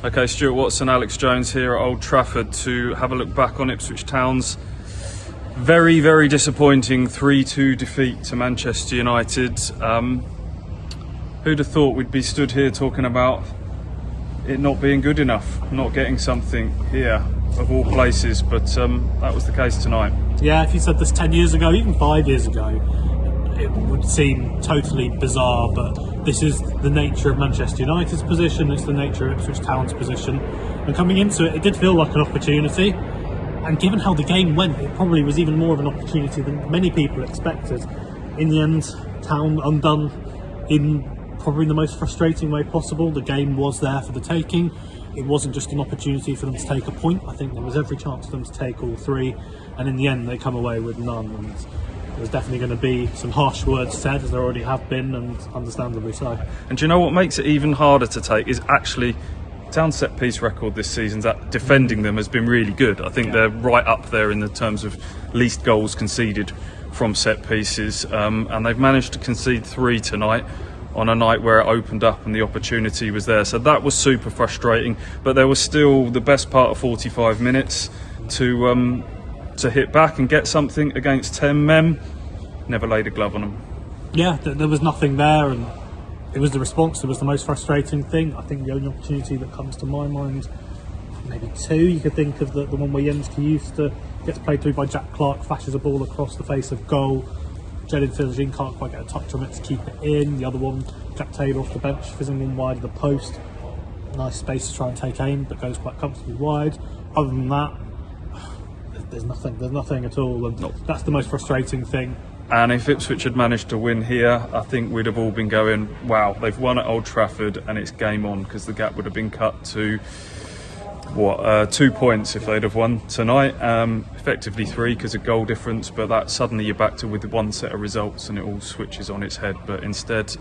Okay, Stuart Watson, Alex Jones here at Old Trafford to have a look back on Ipswich Town's very, very disappointing 3-2 defeat to Manchester United. Who'd have thought we'd be stood here talking about it not being good enough, not getting something here of all places, but that was the case tonight. Yeah, if you said this 10 years ago, even 5 years ago, it would seem totally bizarre, but this is the nature of Manchester United's position, it's the nature of Ipswich Town's position, and coming into it, it did feel like an opportunity, and given how the game went, it probably was even more of an opportunity than many people expected. In the end, Town undone in probably the most frustrating way possible. The game was there for the taking. It wasn't just an opportunity for them to take a point. I think there was every chance for them to take all three, and in the end they come away with none. And there's definitely going to be some harsh words said, as there already have been, and understandably so. And do you know what makes it even harder to take is actually Town's set piece record this season. That defending them has been really good. I think they're right up there in the terms of least goals conceded from set pieces, and they've managed to concede 3 tonight on a night where it opened up and the opportunity was there. So that was super frustrating, but there was still the best part of 45 minutes to hit back and get something against 10 men. Never laid a glove on them. Yeah, there was nothing there, and it was the response that was the most frustrating thing. I think the only opportunity that comes to my mind, maybe two, you could think of the one where Jens Kiyusta gets played through by Jack Clark, flashes a ball across the face of goal. Jadon Philogene can't quite get a touch on it to keep it in. The other one, Jack Taylor off the bench, fizzing one wide of the post. Nice space to try and take aim, but goes quite comfortably wide. Other than that, there's nothing at all, and that's the most frustrating thing. And if Ipswich had managed to win here, I think we'd have all been going, wow, they've won at Old Trafford and it's game on, because the gap would have been cut to 2 points if they'd have won tonight. Effectively 3 because of goal difference, but that suddenly you're back to with one set of results and it all switches on its head. But instead,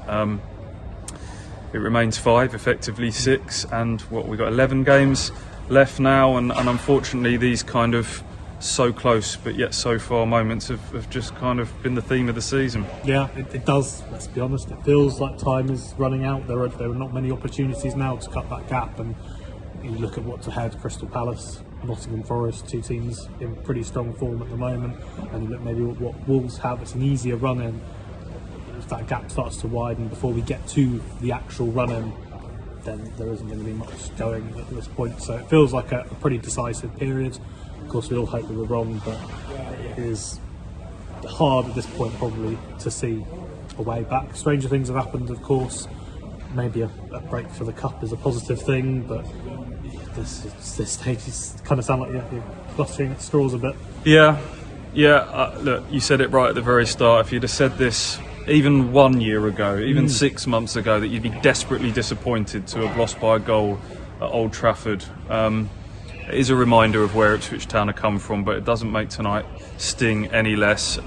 it remains 5, effectively 6, and we've got 11 games left now, and unfortunately these kind of so close but yet so far moments have just kind of been the theme of the season. Yeah, it does, let's be honest. It feels like time is running out. There are not many opportunities now to cut that gap, and you look at what's ahead: Crystal Palace, Nottingham Forest, 2 teams in pretty strong form at the moment, and you look maybe what Wolves have. It's an easier run in. If that gap starts to widen before we get to the actual run in, then there isn't going to be much going at this point. So it feels like a pretty decisive period. Of course, we all hope that we're wrong, but it is hard at this point probably to see a way back. Stranger things have happened, of course. Maybe a break for the cup is a positive thing, but this stage kind of sound like you're clutching at straws a bit. Yeah. Look, you said it right at the very start. If you'd have said this even 1 year ago, even 6 months ago, that you'd be desperately disappointed to have lost by a goal at Old Trafford, it is a reminder of where Ipswich Town have come from, but it doesn't make tonight sting any less.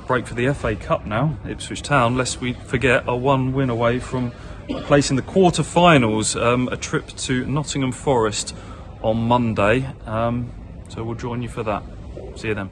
Break for the FA Cup now. Ipswich Town, lest we forget, are 1 win away from placing the quarter-finals, a trip to Nottingham Forest on Monday. So we'll join you for that. See you then.